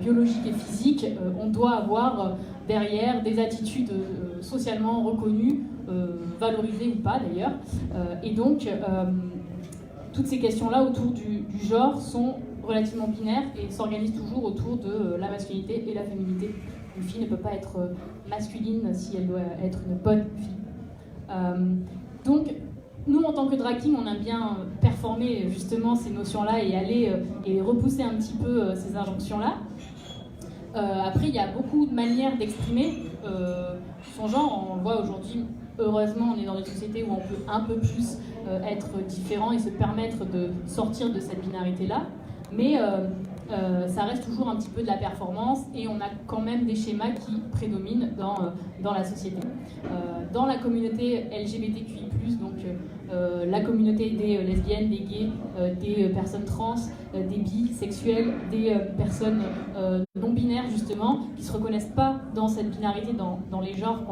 biologiques et physiques, on doit avoir derrière des attitudes socialement reconnues, valorisées ou pas d'ailleurs. Et donc, toutes ces questions-là autour du genre sont relativement binaires et s'organisent toujours autour de la masculinité et la féminité. Une fille ne peut pas être masculine si elle doit être une bonne fille. Donc, nous, en tant que drag king, on aime bien performer justement ces notions-là et aller et repousser un petit peu ces injonctions-là. Après, il y a beaucoup de manières d'exprimer son genre. On le voit aujourd'hui, heureusement, on est dans une société où on peut un peu plus être différent et se permettre de sortir de cette binarité-là. Mais ça reste toujours un petit peu de la performance et on a quand même des schémas qui prédominent dans la société. Dans la communauté LGBTQI+, donc la communauté des lesbiennes, des gays, des personnes trans, des bisexuels, des personnes non-binaires justement, qui ne se reconnaissent pas dans cette binarité, dans les genres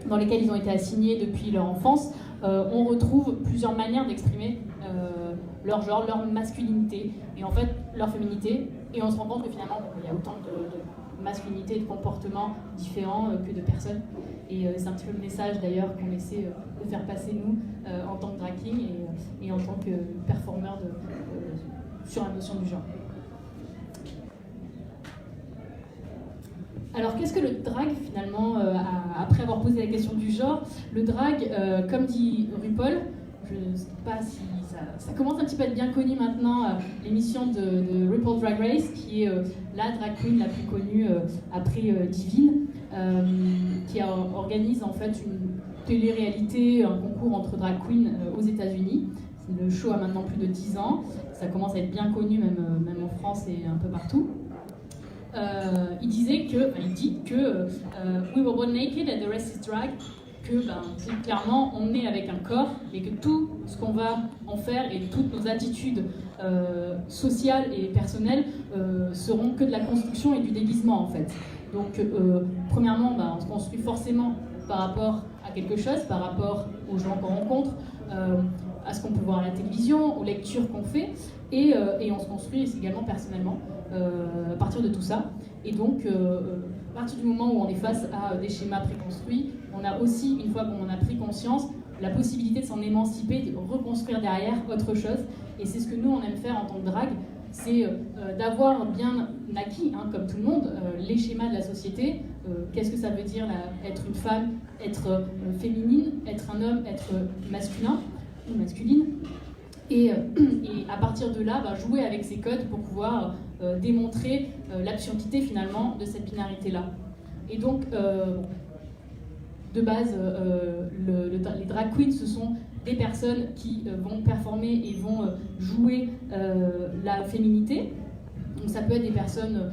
dans lesquels ils ont été assignés depuis leur enfance, on retrouve plusieurs manières d'exprimer leur genre, leur masculinité et en fait leur féminité, et on se rend compte que finalement il y a autant de masculinité et de comportements différents que de personnes, et c'est un petit peu le message d'ailleurs qu'on essaie de faire passer nous en tant que drag king et en tant que performeur sur la notion du genre. Alors qu'est-ce que le drag finalement, après avoir posé la question du genre? Le drag, comme dit RuPaul, je ne sais pas si ça commence un petit peu à être bien connu maintenant, l'émission de RuPaul Drag Race, qui est la drag queen la plus connue après Divine, qui organise en fait une télé-réalité, un concours entre drag queens aux États-Unis. Le show a maintenant plus de 10 ans, ça commence à être bien connu même en France et un peu partout. Il dit que we were born naked and the rest is drag, que clairement on est avec un corps et que tout ce qu'on va en faire et toutes nos attitudes sociales et personnelles seront que de la construction et du déguisement en fait. Donc premièrement, on se construit forcément par rapport à quelque chose, par rapport aux gens qu'on rencontre, à ce qu'on peut voir à la télévision, aux lectures qu'on fait, et on se construit également personnellement à partir de tout ça. Et donc, à partir du moment où on est face à des schémas préconstruits, on a aussi, une fois qu'on en a pris conscience, la possibilité de s'en émanciper, de reconstruire derrière autre chose. Et c'est ce que nous, on aime faire en tant que drag, c'est d'avoir bien acquis, comme tout le monde, les schémas de la société. Qu'est-ce que ça veut dire être une femme, être féminine, être un homme, être masculin ou masculine. Et à partir de là, jouer avec ces codes pour pouvoir démontrer l'absurdité finalement de cette binarité-là. Et donc, de base, les drag queens, ce sont des personnes qui vont performer et vont jouer la féminité. Donc ça peut être des personnes,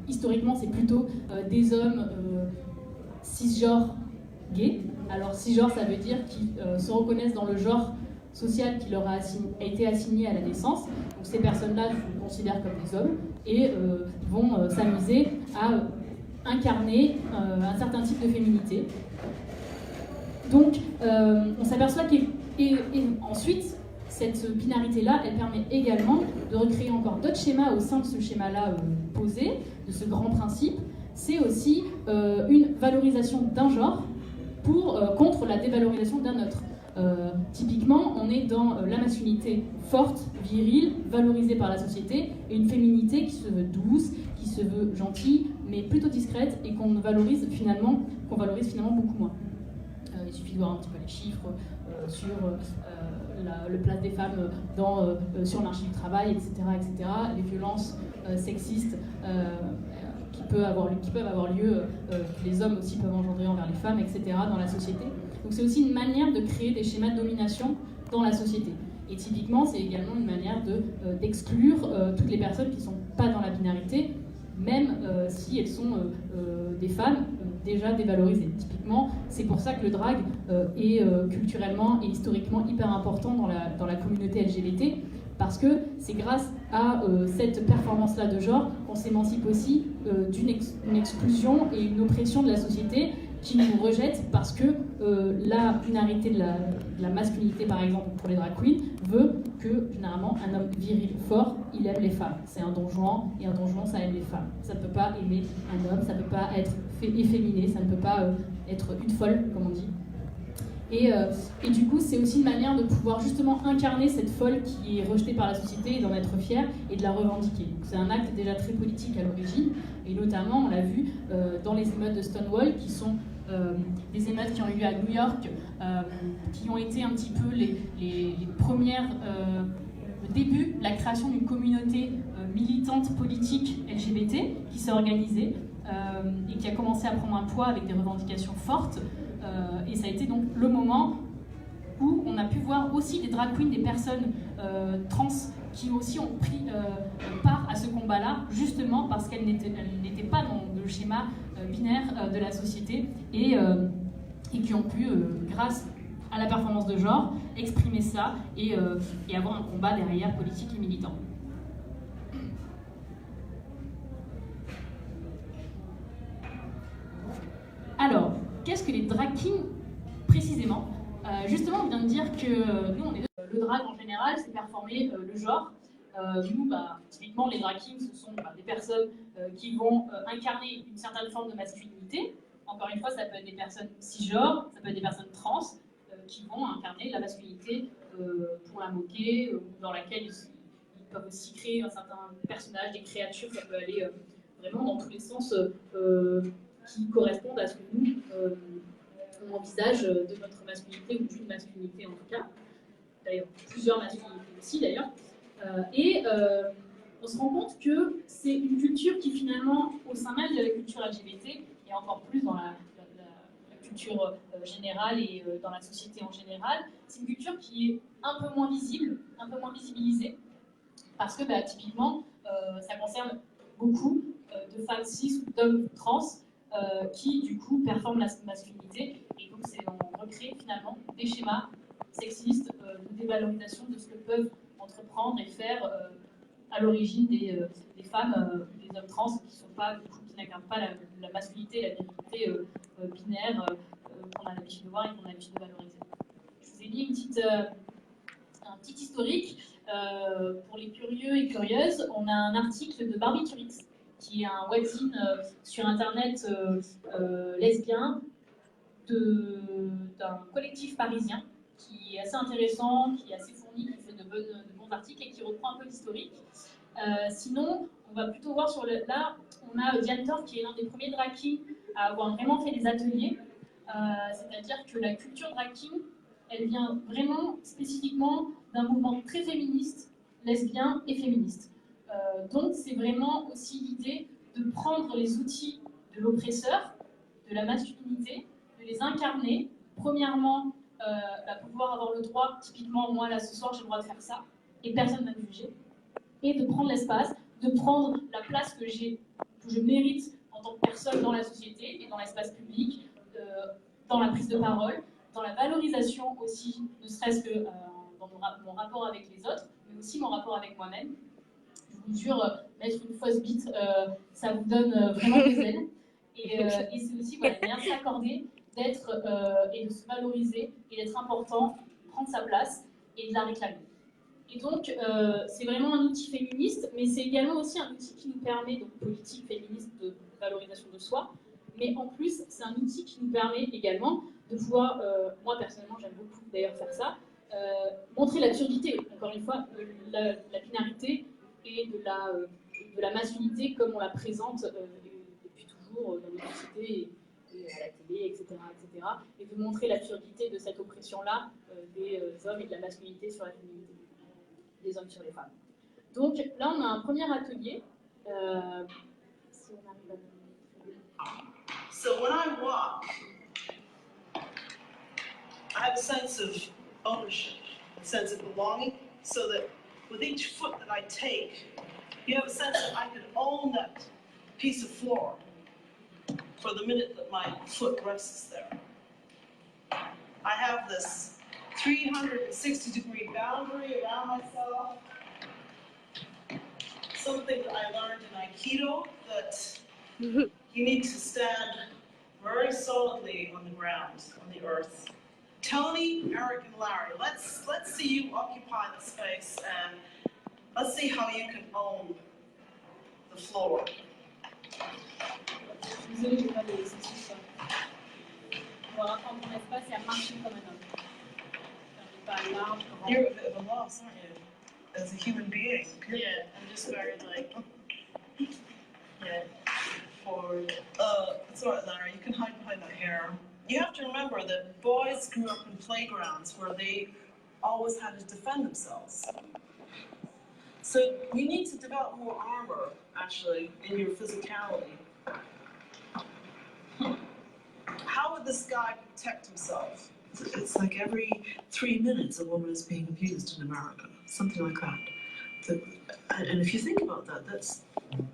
historiquement c'est plutôt des hommes cisgenres gays. Alors cisgenre, ça veut dire qu'ils se reconnaissent dans le genre social qui leur a été assigné à la naissance. Donc ces personnes-là se considèrent comme des hommes et vont s'amuser à incarner un certain type de féminité. Donc on s'aperçoit qu'ensuite, cette binarité-là, elle permet également de recréer encore d'autres schémas au sein de ce schéma-là posé, de ce grand principe. C'est aussi une valorisation d'un genre contre la dévalorisation d'un autre. Typiquement, on est dans la masculinité forte, virile, valorisée par la société, et une féminité qui se veut douce, qui se veut gentille, mais plutôt discrète, et qu'on valorise finalement beaucoup moins. Il suffit de voir un petit peu les chiffres sur le place des femmes sur le marché du travail, etc., etc., les violences sexistes qui peuvent avoir lieu, que les hommes aussi peuvent engendrer envers les femmes, etc., dans la société. Donc c'est aussi une manière de créer des schémas de domination dans la société. Et typiquement, c'est également une manière d'exclure toutes les personnes qui ne sont pas dans la binarité, même si elles sont des femmes déjà dévalorisées. Typiquement, c'est pour ça que le drag est culturellement et historiquement hyper important dans la communauté LGBT, parce que c'est grâce à cette performance-là de genre qu'on s'émancipe aussi d'une exclusion et une oppression de la société qui nous rejettent parce que la binarité de la masculinité, par exemple, pour les drag queens, veut que, généralement, un homme viril fort, il aime les femmes. C'est un don Juan, et un don Juan, ça aime les femmes. Ça ne peut pas aimer un homme, ça ne peut pas être efféminé, ça ne peut pas être une folle, comme on dit. Et du coup, c'est aussi une manière de pouvoir justement incarner cette folle qui est rejetée par la société et d'en être fière et de la revendiquer. Donc c'est un acte déjà très politique à l'origine, et notamment, on l'a vu dans les émeutes de Stonewall, qui sont des émeutes qui ont eu lieu à New York, qui ont été un petit peu les premières, le début de la création d'une communauté militante politique LGBT qui s'est organisée et qui a commencé à prendre un poids avec des revendications fortes. Et ça a été donc le moment où on a pu voir aussi des drag queens, des personnes trans qui aussi ont pris part à ce combat-là, justement parce qu'elles n'étaient pas dans le schéma binaire de la société et qui ont pu, grâce à la performance de genre, exprimer ça et avoir un combat derrière politique et militant. Alors, qu'est-ce que les drag kings précisément? Justement, on vient de dire que nous, le drag en général, c'est performer le genre. Nous, typiquement, les drag kings, ce sont des personnes qui vont incarner une certaine forme de masculinité. Encore une fois, ça peut être des personnes cisgenres, ça peut être des personnes trans qui vont incarner la masculinité pour la moquer, dans laquelle ils peuvent aussi créer un certain personnage, des créatures, ça peut aller vraiment dans tous les sens qui correspondent à ce que nous, on envisage de notre masculinité ou d'une masculinité en tout cas. D'ailleurs, plusieurs masculinités aussi d'ailleurs. On se rend compte que c'est une culture qui finalement, au sein même de la culture LGBT, et encore plus dans la culture générale et dans la société en général, c'est une culture qui est un peu moins visible, un peu moins visibilisée, parce que typiquement, ça concerne beaucoup de femmes cis ou d'hommes trans qui, du coup, performent la masculinité. Et donc, on recrée finalement des schémas sexistes de dévalorisation de ce que peuvent entreprendre et faire à l'origine des femmes ou des hommes trans qui n'incarnent pas la masculinité et la virilité binaire qu'on a l'habitude de voir et qu'on a l'habitude de valoriser. Je vous ai mis un petit historique. Pour les curieux et curieuses, on a un article de Barbiturix, qui est un webzine sur internet lesbien d'un collectif parisien qui est assez intéressant, qui est assez fourni, qui fait de bons articles et qui reprend un peu l'historique. Sinon, on va plutôt voir là, on a Diane Thor qui est l'un des premiers drag kings à avoir vraiment fait des ateliers. C'est-à-dire que la culture drag king, elle vient vraiment spécifiquement d'un mouvement très féministe, lesbien et féministe. Donc c'est vraiment aussi l'idée de prendre les outils de l'oppresseur, de la masculinité, de les incarner. Premièrement, pouvoir avoir le droit, typiquement moi là ce soir j'ai le droit de faire ça, et personne ne va me juger. Et de prendre l'espace, de prendre la place que je mérite en tant que personne dans la société et dans l'espace public, dans la prise de parole, dans la valorisation aussi, ne serait-ce que dans mon rapport avec les autres, mais aussi mon rapport avec moi-même. Je vous jure, mettre une fausse bite, ça vous donne vraiment des ailes. Et c'est aussi bien s'accorder, d'être et de se valoriser et d'être important, prendre sa place et de la réclamer. Et donc, c'est vraiment un outil féministe, mais c'est également aussi un outil qui nous permet, donc politique féministe de valorisation de soi, mais en plus, c'est un outil qui nous permet également de pouvoir, moi personnellement, j'aime beaucoup d'ailleurs faire ça, montrer l'absurdité, encore une fois, la binarité et de la masculinité comme on la présente depuis toujours dans notre société et à la télé, etc., etc., et de montrer l'absurdité de cette oppression-là des hommes et de la masculinité sur la féminité, des hommes sur les femmes. Donc là, on a un premier atelier. Si on arrive à... So when I walk, I have a sense of ownership, a sense of belonging, so that with each foot that I take, you have a sense that I can own that piece of floor for the minute that my foot rests there. I have this 360-degree boundary around myself, something that I learned in Aikido, that you need to stand very solidly on the ground, on the earth. Tony, Eric, and Larry, let's see you occupy the space, and let's see how you can own the floor. Désolée, j'ai pas les sensations. On va rentrer dans ton espace et à marcher comme un homme. Pas large, You're a bit of a loss, aren't you? As a human being. yeah, I'm just very like, yeah. It's alright, Larry, you can hide behind that hair. You have to remember that boys grew up in playgrounds where they always had to defend themselves. So you need to develop more armor, actually, in your physicality. How would this guy protect himself? It's like every 3 minutes a woman is being abused in America, something like that. And if you think about that, that's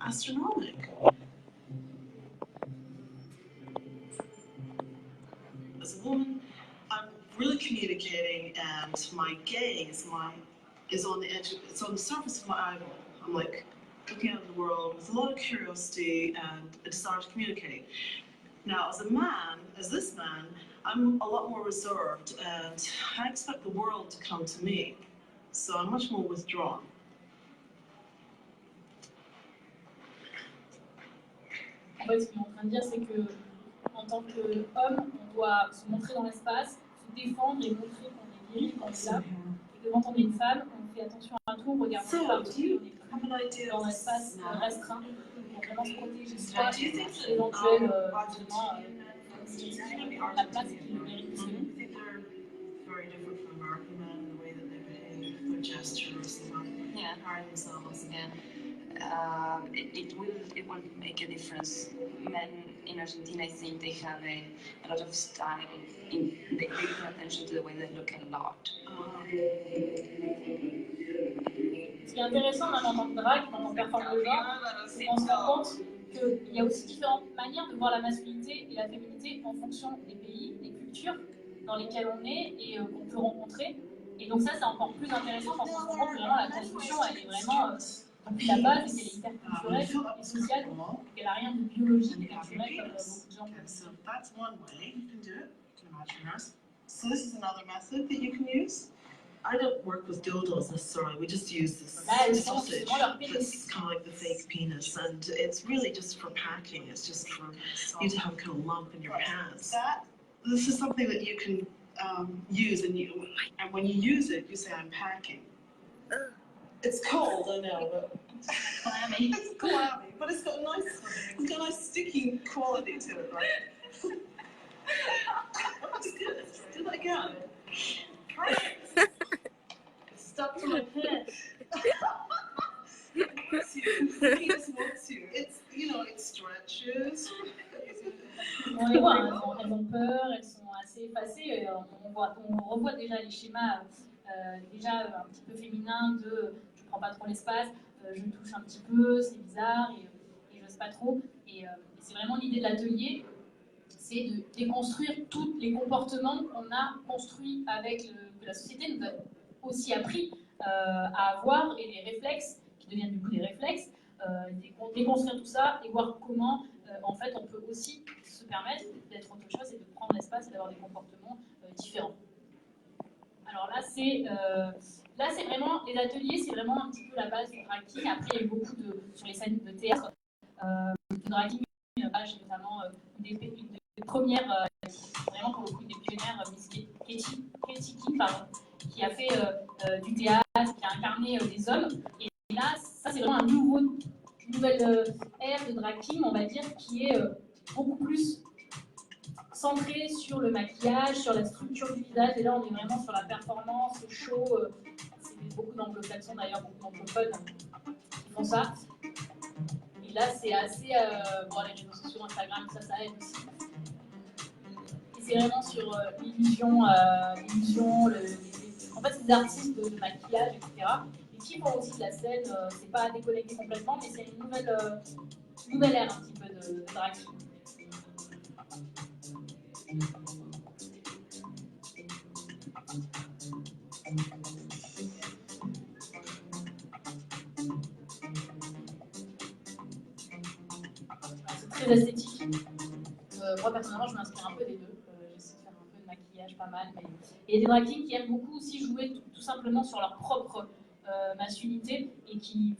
astronomical. As a woman, I'm really communicating, and my gaze, is on the edge. It's on the surface of my eyeball. I'm like looking out at the world with a lot of curiosity and a desire to communicate. Now, as a man, as this man, I'm a lot more reserved, and I expect the world to come to me. So I'm much more withdrawn. En fait, ce qu'il est en train de dire, c'est que en tant qu'homme, on doit se montrer dans l'espace, se défendre et montrer qu'on est viril, qu'on est là. Et que quand on est une femme, on fait attention à tout, on regarde partout, on est dans un espace restreint, pour vraiment se protéger de soi, éventuel, justement, la place qui le mérite selon. Very different from American men in the way that they behave, their gestures, they carry themselves. It will make a difference. Men in Argentina, I think they have a lot of style. They pay attention to the way they look a lot. Ce qui est intéressant même en tant que drague, en tant que performeur de genre, c'est qu'on se rend compte qu'il y a aussi différentes manières de voir la masculinité et la féminité en fonction des pays, des cultures dans lesquelles on est et qu'on peut rencontrer. Et donc ça, c'est encore plus intéressant parce qu'on se rend compte que vraiment la construction, elle est vraiment depuis la base et qu'elle est hyper culturelle et sociale, qu'elle n'a rien de biologique et naturel comme beaucoup de gens. So that's one way you can do it. You can imagine yours. So this is another method that you can use. I don't work with dildos necessarily. We just use this sausage that's kind of like the fake penis, and it's really just for packing. It's just for you to have a kind of lump in your pants. This is something that you can use, and when you use it, you say, "I'm packing." It's cold, I know, but it's clammy, but it's got a nice sticky quality to it, right? That's good. Let's do that again. Perfect. It's stuck to my head. It wants you. The penis wants you. It's, it stretches. On les voit, elles ont peur, elles sont assez effacées. On revoit déjà les schémas déjà un petit peu féminins de je prends pas trop l'espace, je me touche un petit peu, c'est bizarre et j'ose pas trop. Et c'est vraiment l'idée de l'atelier, c'est de déconstruire tous les comportements qu'on a construits avec que la société nous a aussi appris à avoir et les réflexes qui deviennent du coup des réflexes, déconstruire tout ça et voir comment en fait on peut aussi se permettre d'être autre chose et de prendre l'espace et d'avoir des comportements différents. Alors là c'est vraiment les ateliers, c'est vraiment un petit peu la base du drag king. Après il y a eu beaucoup sur les scènes de théâtre de drag king, notamment des premières, vraiment pour le coup des pionnières, Miss Katie King, qui a fait du théâtre, qui a incarné des hommes. Et là, ça c'est vraiment une nouvelle ère de drag king, on va dire, qui est beaucoup plus centrée sur le maquillage, sur la structure du visage. Et là, on est vraiment sur la performance, le show. C'est beaucoup d'anglo-saxons d'ailleurs, beaucoup d'anglophones qui font ça. Et là, c'est assez. Bon, les réseaux sociaux, Instagram, ça aide aussi. Et c'est vraiment sur l'illusion, en fait, c'est des artistes de maquillage, etc. Et qui font aussi de la scène, c'est pas déconnecté complètement, mais c'est une nouvelle ère un petit peu de drag. C'est très esthétique. Moi, personnellement, je m'inspire un peu des deux. J'essaie de faire un peu de maquillage, pas mal. Mais... Et il y a des drag kings qui aiment beaucoup aussi jouer tout simplement sur leur propre masculinité et qui